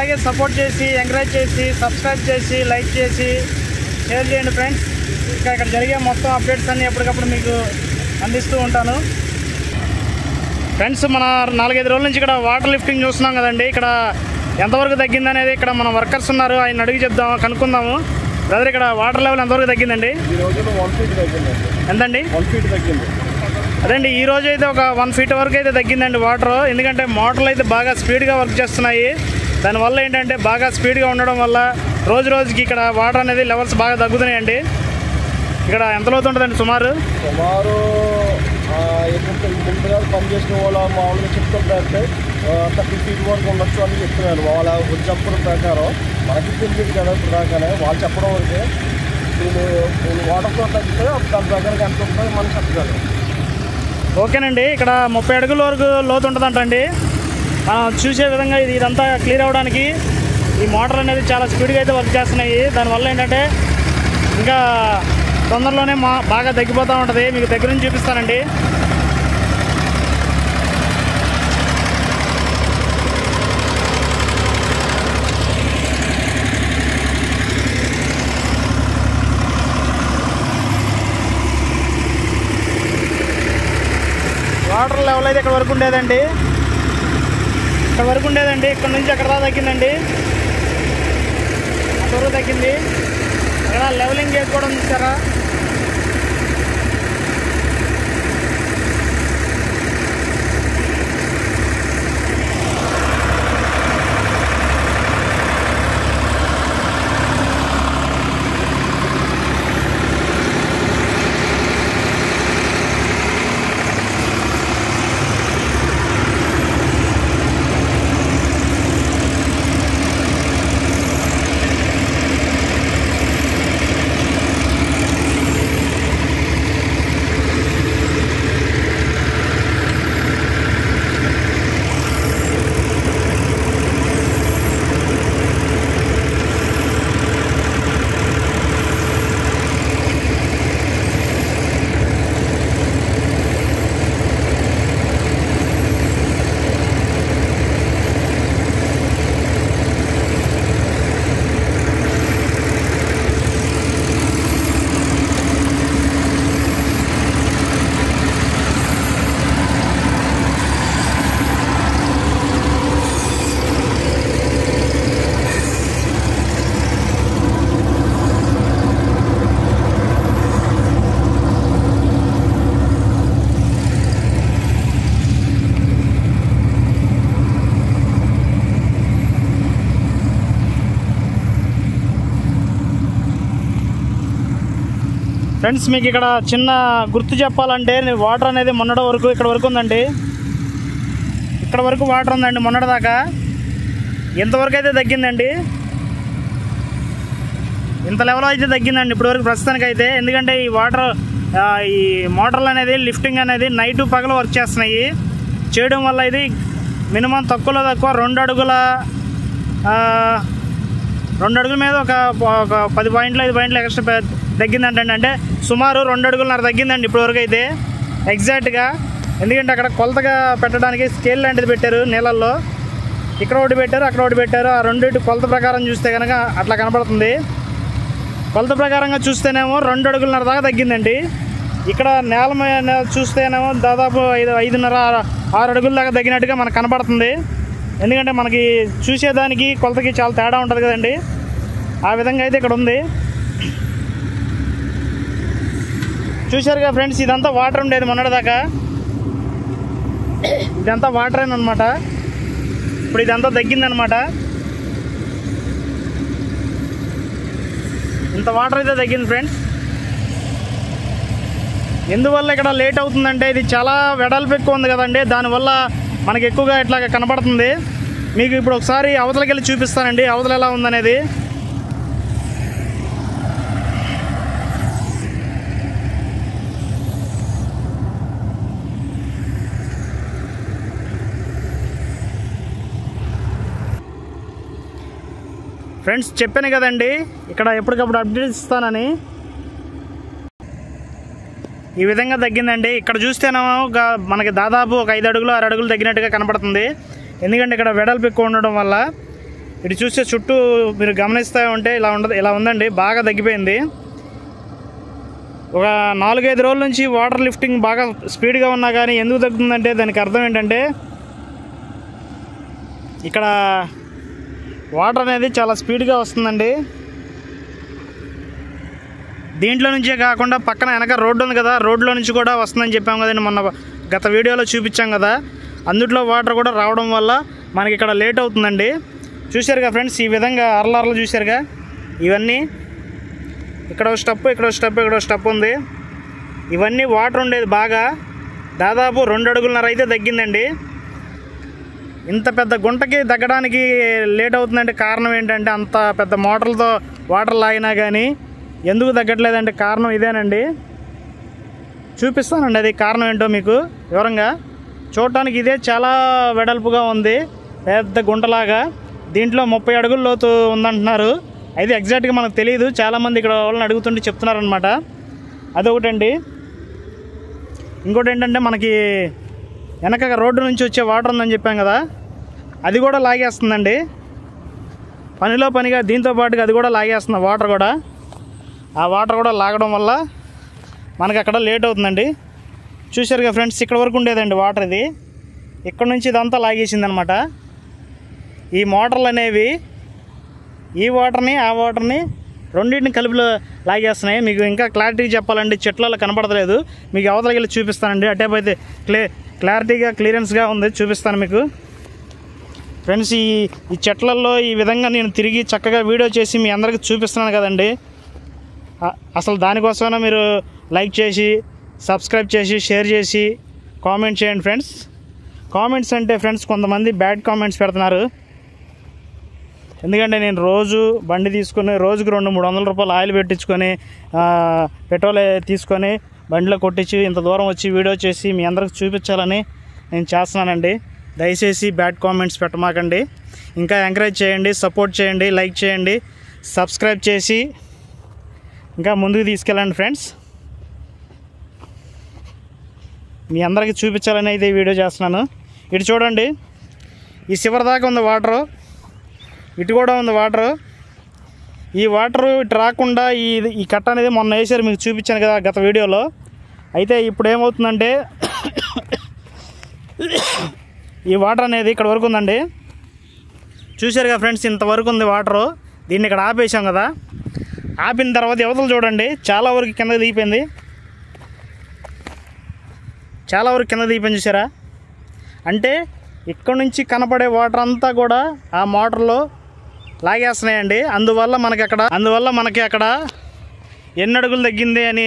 ఇలాగే సపోర్ట్ చేసి ఎంకరేజ్ చేసి సబ్స్క్రైబ్ చేసి లైక్ చేసి షేర్ చేయండి ఫ్రెండ్స్. ఇంకా ఇక్కడ జరిగే మొత్తం అప్డేట్స్ అన్నీ ఎప్పటికప్పుడు మీకు అందిస్తూ ఉంటాను ఫ్రెండ్స్. మన 4-5 రోజుల నుంచి ఇక్కడ వాటర్ లిఫ్టింగ్ చూస్తున్నాం కదండి. ఇక్కడ ఎంతవరకు తగ్గింది అనేది ఇక్కడ మన వర్కర్స్ ఉన్నారు, ఆయన అడిగి చెప్దాం కనుక్కుందాము. బ్రదర్, ఇక్కడ వాటర్ లెవెల్ ఎంతవరకు తగ్గిందండి? ఈ రోజు 1 ఫీట్ తగ్గిందండి. ఎంతండి? 1 ఫీట్ తగ్గింది. అదండి, ఈ రోజు అయితే ఒక 1 ఫీట్ వరకు అయితే తగ్గిందండి వాటర్. ఎందుకంటే మోటార్లు అయితే బాగా స్పీడ్గా వర్క్ చేస్తున్నాయి. దానివల్ల ఏంటంటే బాగా స్పీడ్గా ఉండడం వల్ల రోజు రోజుకి ఇక్కడ వాటర్ అనేది లెవెల్స్ బాగా తగ్గుతున్నాయండి. ఇక్కడ ఎంత లోతు ఉంటుందండి సుమారు? ముందుగా పనిచేసిన వాళ్ళు మామూలుగా చెప్తుంటే 30 ఫీట్ వరకు ఉండొచ్చు అని చెప్తున్నారు. వాళ్ళ చెప్పడం ప్రకారం మనకి తెలియదు కదా ప్రకారం వాళ్ళు చెప్పడం వరకే నేను వాటర్ ఫ్లో తగ్గితే దాని ప్రకారం ఎంత ఉంటుందో మనం చెప్తారు. ఓకేనండి, ఇక్కడ 30 అడుగుల వరకు లోతు ఉంటుందంటండి. చూసే విధంగా ఇదంతా క్లియర్ అవ్వడానికి ఈ మోటార్ అనేది చాలా స్పీడ్గా అయితే వర్క్ చేస్తున్నాయి. దానివల్ల ఏంటంటే ఇంకా తొందరలోనే బాగా తగ్గిపోతూ ఉంటుంది. మీకు దగ్గర నుంచి చూపిస్తానండి. వాటర్ లెవెల్ అయితే ఇక్కడ వరకు ఉండేదండి. ఇక్కడ నుంచి అక్కడ దాకా తగ్గిందండి. త్వరగా తగ్గింది. ఇక్కడ లెవెలింగ్ గేజ్ కూడా ఉంది చూసారా? ఫ్రెండ్స్, మీకు ఇక్కడ చిన్న గుర్తు చెప్పాలంటే వాటర్ అనేది మొన్నటి వరకు ఇక్కడ వరకు ఉందండి. ఇక్కడ వరకు వాటర్ ఉందండి మొన్నటి దాకా. ఎంతవరకు అయితే తగ్గిందండి, ఇంత లెవెల్ అయితే తగ్గిందండి ఇప్పటివరకు ప్రస్తుతానికి అయితే. ఎందుకంటే ఈ వాటర్ ఈ మోటార్లు అనేది లిఫ్టింగ్ అనేది నైట్ పగలు వర్క్ చేస్తున్నాయి. చేయడం వల్ల ఇది మినిమం తక్కువలో తక్కువ 2 అడుగుల మీద ఒక 10 పాయింట్లు 5 పాయింట్లు ఎక్స్ట్రా తగ్గిందంటండి. అంటే సుమారు 2 అడుగులన్నర తగ్గిందండి ఇప్పటివరకు అయితే ఎగ్జాక్ట్గా. ఎందుకంటే అక్కడ కొలతగా పెట్టడానికి స్కేల్ లాంటిది పెట్టారు నీళ్ళల్లో. ఇక్కడ ఒకటి పెట్టారు, అక్కడ ఒకటి పెట్టారు. ఆ రెండింటి కొలత ప్రకారం చూస్తే కనుక అట్లా కనపడుతుంది. కొలత ప్రకారంగా చూస్తేనేమో 2 అడుగులన్నర దాకా తగ్గిందండి. ఇక్కడ నేల మీద చూస్తేనేమో దాదాపు 5.5-6 అడుగుల దాకా తగ్గినట్టుగా మనకు కనపడుతుంది. ఎందుకంటే మనకి చూసేదానికి కొలతకి చాలా తేడా ఉంటుంది కదండి. ఆ విధంగా అయితే ఇక్కడ ఉంది. చూశారుగా ఫ్రెండ్స్, ఇదంతా వాటర్ ఉండేది మొన్నటిదాకా. ఇదంతా వాటరేనమాట. ఇప్పుడు ఇదంతా తగ్గిందనమాట. ఇంత వాటర్ అయితే తగ్గింది ఫ్రెండ్స్. ఎందువల్ల ఇక్కడ లేట్ అవుతుందంటే ఇది చాలా వెడల్పు ఎక్కువ ఉంది కదండి. దానివల్ల మనకి ఎక్కువగా ఇట్లా కనపడుతుంది. మీకు ఇప్పుడు ఒకసారి అవతలకి వెళ్ళి చూపిస్తానండి అవతల ఎలా ఉందనేది. ఫ్రెండ్స్, చెప్పాను కదండి ఇక్కడ ఎప్పటికప్పుడు అప్డేట్స్ ఇస్తానని. ఈ విధంగా తగ్గిందండి. ఇక్కడ చూస్తేనేమో మనకి దాదాపు ఒక 5 అడుగులు 6 అడుగులు తగ్గినట్టుగా కనపడుతుంది. ఎందుకంటే ఇక్కడ వెడల్పు ఎక్కువ ఉండడం వల్ల ఇటు చూస్తే చుట్టూ మీరు గమనిస్తూ ఉంటే ఇలా ఉందండి, బాగా తగ్గిపోయింది. ఒక 4-5 రోజుల నుంచి వాటర్ లిఫ్టింగ్ బాగా స్పీడ్గా ఉన్నా కానీ ఎందుకు తగ్గుతుందంటే దానికి అర్థం ఏంటంటే ఇక్కడ వాటర్ అనేది చాలా స్పీడ్గా వస్తుందండి. దీంట్లో నుంచే కాకుండా పక్కన వెనక రోడ్డు ఉంది కదా, రోడ్లో నుంచి కూడా వస్తుందని చెప్పాం కదండి, మొన్న గత వీడియోలో చూపించాం కదా. అందుట్లో వాటర్ కూడా రావడం వల్ల మనకి ఇక్కడ లేట్ అవుతుందండి. చూశారుగా ఫ్రెండ్స్, ఈ విధంగా అరలర్లు చూశారుగా, ఇవన్నీ ఇక్కడ స్టెప్ ఉంది. ఇవన్నీ వాటర్ ఉండేది బాగా దాదాపు 2.5 అడుగుల అయితే తగ్గిందండి. ఇంత పెద్ద గుంటకి తగ్గడానికి లేట్ అవుతుందంటే కారణం ఏంటంటే అంత పెద్ద మోటార్లతో వాటర్ లాగినా కానీ ఎందుకు తగ్గట్లేదంటే కారణం ఇదేనండి. చూపిస్తానండి అది కారణం ఏంటో మీకు వివరంగా. చూడటానికి ఇదే చాలా వెడల్పుగా ఉంది, పెద్ద గుంటలాగా. దీంట్లో 30 అడుగుల లోతు ఉందంటున్నారు. అయితే ఎగ్జాక్ట్గా మనకు తెలియదు, చాలామంది ఇక్కడ వాళ్ళని అడుగుతుంటే చెప్తున్నారనమాట. అదొకటండి. ఇంకోటి ఏంటంటే మనకి వెనక రోడ్డు నుంచి వచ్చే వాటర్ ఉందని చెప్పాం కదా, అది కూడా లాగేస్తుందండి. పనిగా దీంతో పాటుగా అది కూడా లాగేస్తుంది వాటర్ కూడా. ఆ వాటర్ కూడా లాగడం వల్ల మనకి అక్కడ లేట్ అవుతుందండి. చూశారుగా ఫ్రెండ్స్, ఇక్కడ వరకు ఉండేదండి వాటర్. ఇది ఇక్కడ నుంచి ఇదంతా లాగేసింది అనమాట. ఈ మోటార్లు అనేవి ఈ వాటర్ని ఆ వాటర్ని రెండింటిని కలిపి లాగేస్తున్నాయి. మీకు ఇంకా క్లారిటీగా చెప్పాలండి, చెట్లలో కనపడలేదు, మీకు అవతలకి వెళ్ళి చూపిస్తానండి. అటేపైతే క్లారిటీగా క్లియరెన్స్గా ఉంది, చూపిస్తాను మీకు ఫ్రెండ్స్. ఈ చెట్లలో ఈ విధంగా నేను తిరిగి చక్కగా వీడియో చేసి మీ అందరికీ చూపిస్తున్నాను కదండి. అసలు దానికోసమైనా మీరు లైక్ చేసి, సబ్స్క్రైబ్ చేసి, షేర్ చేసి, కామెంట్ చేయండి ఫ్రెండ్స్. కామెంట్స్ అంటే ఫ్రెండ్స్ కొంతమంది బ్యాడ్ కామెంట్స్ పెడుతున్నారు. ఎందుకంటే నేను రోజు బండి తీసుకొని రోజుకి 200-300 రూపాయలు ఆయిల్ పెట్టించుకొని పెట్రోల్ తీసుకొని బండిలో కొట్టించి ఇంత దూరం వచ్చి వీడియో చేసి మీ అందరికి చూపించాలని నేను చేస్తున్నానండి. దయచేసి బ్యాడ్ కామెంట్స్ పెట్టమాకండి. ఇంకా ఎంకరేజ్ చేయండి, సపోర్ట్ చేయండి, లైక్ చేయండి, సబ్స్క్రైబ్ చేసి ఇంకా ముందుకు తీసుకెళ్ళండి ఫ్రెండ్స్. మీ అందరికీ చూపించాలని అయితే వీడియో చేస్తున్నాను. ఇటు చూడండి, ఈ చివరి దాకా ఉంది వాటరు, ఇటు కూడా ఉంది వాటరు. ఈ వాటరు ఇటు రాకుండా ఈ కట్ట అనేది మొన్న వేసారు, మీకు చూపించాను కదా గత వీడియోలో. అయితే ఇప్పుడు ఏమవుతుందంటే ఈ వాటర్ అనేది ఇక్కడ వరకు ఉందండి. చూశారుగా ఫ్రెండ్స్, ఇంతవరకు ఉంది వాటరు. దీన్ని ఇక్కడ ఆపేసాం కదా, ఆపిన తర్వాత యువతలు చూడండి చాలా వరకు కిందకి దిగిపోయింది, చాలా వరకు కింద దిగిపోయింది. చూసారా, అంటే ఇక్కడ నుంచి కనపడే వాటర్ అంతా కూడా ఆ మోటార్లో లాగేస్తున్నాయండి. అందువల్ల మనకి అక్కడ ఎన్ని అడుగులు తగ్గింది అని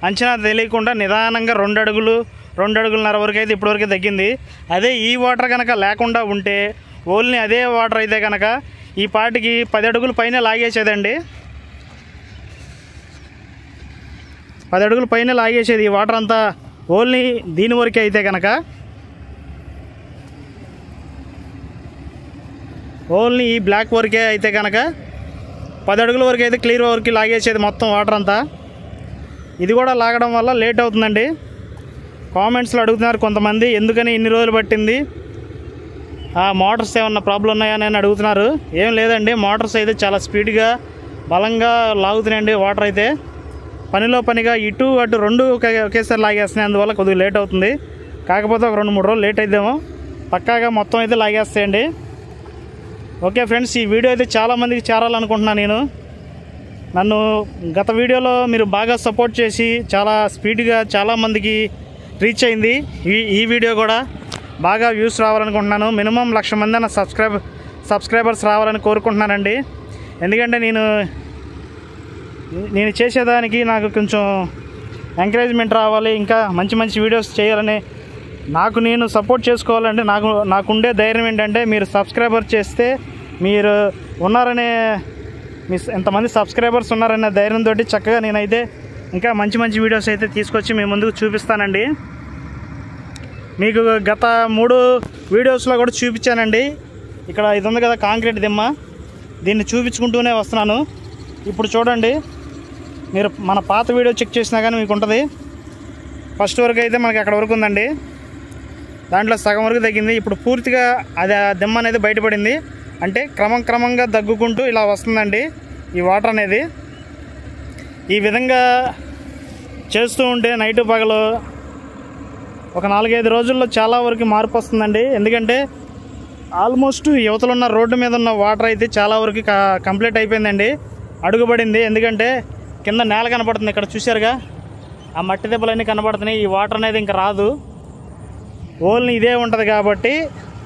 అంచనా తెలియకుండా నిదానంగా 2 అడుగులు 2.5 వరకు అయితే ఇప్పటివరకు తగ్గింది. అదే ఈ వాటర్ కనుక లేకుండా ఉంటే, ఓన్లీ అదే వాటర్ అయితే కనుక ఈ పాటికి 10 అడుగుల పైన లాగేసేదండి. 10 అడుగుల పైన లాగేసేది ఈ వాటర్ అంతా. ఓన్లీ దీని వరకే అయితే కనుక, ఓన్లీ ఈ బ్లాక్ వరకే అయితే కనుక 10 అడుగుల వరకు అయితే క్లియర్ వరకు లాగేసేది మొత్తం వాటర్ అంతా. ఇది కూడా లాగడం వల్ల లేట్ అవుతుందండి. కామెంట్స్లో అడుగుతున్నారు కొంతమంది, ఎందుకని ఇన్ని రోజులు పట్టింది, ఆ మోటార్స్ ఏమన్నా ప్రాబ్లం ఉన్నాయని అడుగుతున్నారు. ఏం లేదండి, మోటార్స్ అయితే చాలా స్పీడ్గా బలంగా లాగుతున్నాయండి వాటర్ అయితే. పనిగా ఇటు అటు 2 ఒకేసారి లాగేస్తున్నాయి, అందువల్ల కొద్దిగా లేట్ అవుతుంది. కాకపోతే ఒక 2-3 రోజులు లేట్ అయిద్దాము, పక్కాగా మొత్తం అయితే లాగేస్తాయండి. ఓకే ఫ్రెండ్స్, ఈ వీడియో అయితే చాలామందికి చేరాలనుకుంటున్నాను నేను. నన్ను గత వీడియోలో మీరు బాగా సపోర్ట్ చేసి చాలా స్పీడ్గా చాలామందికి రీచ్ అయింది. ఈ వీడియో కూడా బాగా వ్యూస్ రావాలనుకుంటున్నాను. మినిమం 1,00,000 మంది అన్న సబ్స్క్రైబర్స్ రావాలని కోరుకుంటున్నానండి. ఎందుకంటే నేను చేసేదానికి నాకు కొంచెం ఎంకరేజ్మెంట్ రావాలి, ఇంకా మంచి వీడియోస్ చేయాలని నేను సపోర్ట్ చేసుకోవాలంటే నాకుండే ధైర్యం ఏంటంటే, మీరు సబ్స్క్రైబర్ చేస్తే మీరు ఉన్నారనే ఎంతమంది సబ్స్క్రైబర్స్ ఉన్నారనే ధైర్యంతో చక్కగా నేనైతే ఇంకా మంచి వీడియోస్ అయితే తీసుకొచ్చి మీ ముందుకు చూపిస్తానండి. మీకు గత 3 వీడియోస్లో కూడా చూపించానండి. ఇక్కడ ఇది ఉంది కదా కాంక్రీట్ దిమ్మ, దీన్ని చూపించుకుంటూనే వస్తున్నాను. ఇప్పుడు చూడండి, మీరు మన పాత వీడియో చెక్ చేసినా కానీ మీకు ఉంటుంది. ఫస్ట్ వరకు అయితే మనకి అక్కడ వరకు ఉందండి, దాంట్లో సగం వరకు తగ్గింది. ఇప్పుడు పూర్తిగా అది ఆ దిమ్మ అనేది బయటపడింది. అంటే క్రమంగా దగ్గుకుంటూ ఇలా వస్తుందండి ఈ వాటర్ అనేది. ఈ విధంగా చేస్తూ ఉంటే నైటు పగలు ఒక 4-5 రోజుల్లో చాలా వరకు మార్పు వస్తుందండి. ఎందుకంటే ఆల్మోస్ట్ యువతలు ఉన్న రోడ్డు మీద ఉన్న వాటర్ అయితే చాలా వరకు కంప్లీట్ అయిపోయిందండి, అడుగుపడింది. ఎందుకంటే కింద నేల కనపడుతుంది, ఇక్కడ చూశారుగా ఆ మట్టి దెబ్బలన్నీ కనపడుతున్నాయి. ఈ వాటర్ అనేది ఇంకా రాదు, ఓన్లీ ఇదే ఉంటుంది కాబట్టి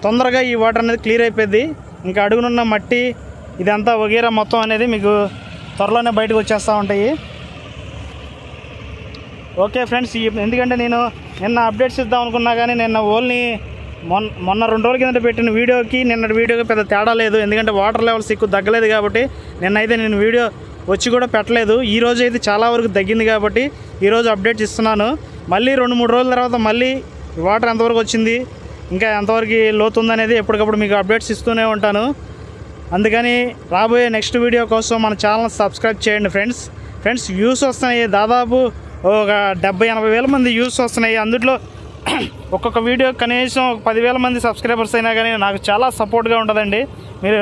తొందరగా ఈ వాటర్ అనేది క్లియర్ అయిపోద్ది. ఇంకా అడుగునున్న మట్టి ఇదంతా వగేరా మొత్తం అనేది మీకు త్వరలోనే బయటకు వచ్చేస్తూ ఉంటాయి. ఓకే ఫ్రెండ్స్, ఎందుకంటే నేను నిన్న అప్డేట్స్ ఇద్దాం అనుకున్నా కానీ నిన్న ఓన్లీ మొన్న 2 రోజుల కిందట పెట్టిన వీడియోకి నిన్నటి వీడియోకి పెద్ద తేడా లేదు. ఎందుకంటే వాటర్ లెవెల్స్ ఎక్కువ తగ్గలేదు కాబట్టి నిన్నైతే నేను వీడియో వచ్చి కూడా పెట్టలేదు. ఈరోజు అయితే చాలా వరకు తగ్గింది కాబట్టి ఈరోజు అప్డేట్స్ ఇస్తున్నాను. మళ్ళీ 2-3 రోజుల తర్వాత మళ్ళీ వాటర్ ఎంతవరకు వచ్చింది, ఇంకా ఎంతవరకు లోతుందనేది ఎప్పటికప్పుడు మీకు అప్డేట్స్ ఇస్తూనే ఉంటాను. అందుకని రాబోయే నెక్స్ట్ వీడియో కోసం మన ఛానల్ సబ్స్క్రైబ్ చేయండి ఫ్రెండ్స్. వ్యూస్ వస్తున్నాయి, దాదాపు ఒక 70-80 వేల మంది వ్యూస్ వస్తున్నాయి. అందులో ఒక్కొక్క వీడియో కనీసం 10,000 మంది సబ్స్క్రైబర్స్ అయినా కానీ నాకు చాలా సపోర్ట్గా ఉంటుందండి. మీరు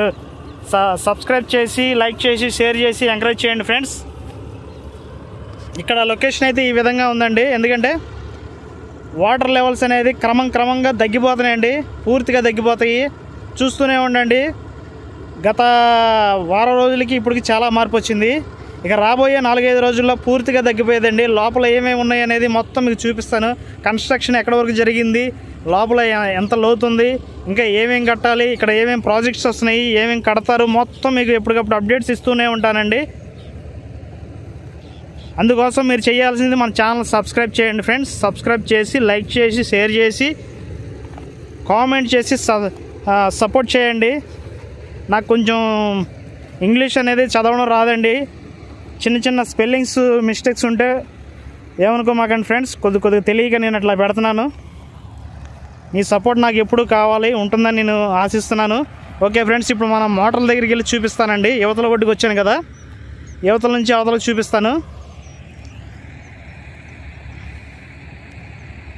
సబ్స్క్రైబ్ చేసి, లైక్ చేసి, షేర్ చేసి ఎంకరేజ్ చేయండి ఫ్రెండ్స్. ఇక్కడ లొకేషన్ అయితే ఈ విధంగా ఉందండి. ఎందుకంటే వాటర్ లెవెల్స్ అనేది క్రమంగా తగ్గిపోతున్నాయండి, పూర్తిగా తగ్గిపోతాయి. చూస్తూనే ఉండండి. గత వారం రోజులకి ఇప్పటికి చాలా మార్పు వచ్చింది. ఇక రాబోయే 4-5 రోజుల్లో పూర్తిగా తగ్గిపోయేదండి. లోపల ఏమేమి ఉన్నాయి అనేది మొత్తం మీకు చూపిస్తాను. కన్స్ట్రక్షన్ ఎక్కడ వరకు జరిగింది, లోపల ఎంత లోతుంది, ఇంకా ఏమేమి కట్టాలి, ఇక్కడ ఏమేమి ప్రాజెక్ట్స్ వస్తున్నాయి, ఏమేమి కడతారు, మొత్తం మీకు ఎప్పటికప్పుడు అప్డేట్స్ ఇస్తూనే ఉంటానండి. అందుకోసం మీరు చేయాల్సింది మన ఛానల్ సబ్స్క్రైబ్ చేయండి ఫ్రెండ్స్. సబ్స్క్రైబ్ చేసి, లైక్ చేసి, షేర్ చేసి, కామెంట్ చేసి సపోర్ట్ చేయండి. నాకు కొంచెం ఇంగ్లీష్ అనేది చదవడం రాదండి, చిన్న స్పెల్లింగ్స్ మిస్టేక్స్ ఉంటే ఏమనుకోమాకండి ఫ్రెండ్స్. కొద్దిగా తెలియక నేను అట్లా పెడుతున్నాను. మీ సపోర్ట్ నాకు ఎప్పుడు కావాలి, ఉంటుందని నేను ఆశిస్తున్నాను. ఓకే ఫ్రెండ్స్, ఇప్పుడు మనం మోటార్ల దగ్గరికి వెళ్ళి చూపిస్తానండి. యువతల ఒడ్డుకు వచ్చాను కదా, యువతల నుంచి అవతలకు చూపిస్తాను.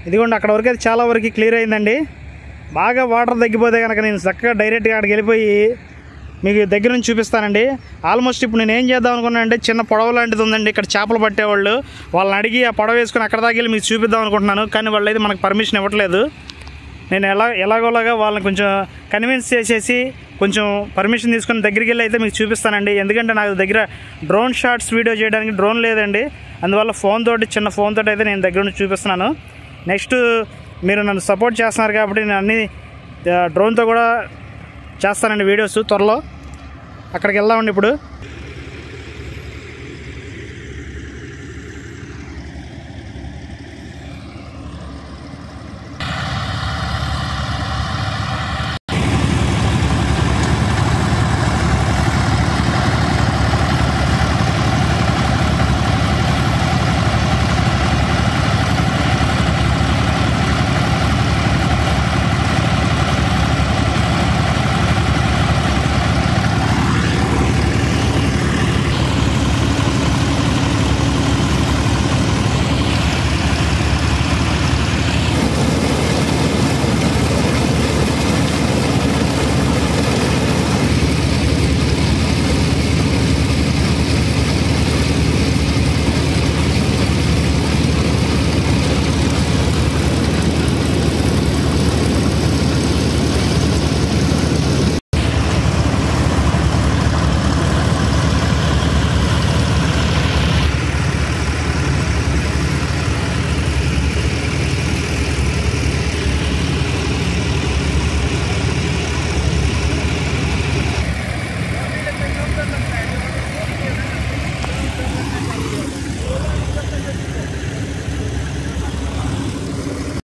ఇదిగోండి, అక్కడ వరకు అయితే చాలా వరకు క్లియర్ అయిందండి. బాగా వాటర్ తగ్గిపోతే కనుక నేను చక్కగా డైరెక్ట్గా అక్కడికి వెళ్ళిపోయి మీకు దగ్గర నుంచి చూపిస్తానండి. ఆల్మోస్ట్ ఇప్పుడు నేను ఏం చేద్దాం అనుకున్నాను అంటే, చిన్న పొడవ లాంటిది ఉందండి ఇక్కడ చేపలు పట్టేవాళ్ళు, వాళ్ళని అడిగి ఆ పొడవ వేసుకొని అక్కడ దాకా వెళ్ళి మీకు చూపిద్దాం అనుకుంటున్నాను. కానీ వాళ్ళు అయితే మనకు పర్మిషన్ ఇవ్వట్లేదు. నేను ఎలాగోలాగా వాళ్ళని కొంచెం కన్విన్స్ చేసేసి కొంచెం పర్మిషన్ తీసుకొని దగ్గరికి వెళ్ళి అయితే మీకు చూపిస్తానండి. ఎందుకంటే నాకు దగ్గర డ్రోన్ షాట్స్ వీడియో చేయడానికి డ్రోన్ లేదండి. అందువల్ల చిన్న ఫోన్ తోటి అయితే నేను దగ్గర నుంచి చూపిస్తున్నాను. నెక్స్ట్ మీరు నన్ను సపోర్ట్ చేస్తున్నారు కాబట్టి నేను అన్ని డ్రోన్తో కూడా చేస్తానండి వీడియోస్ త్వరలో. అక్కడికి వెళ్దామండి ఇప్పుడు.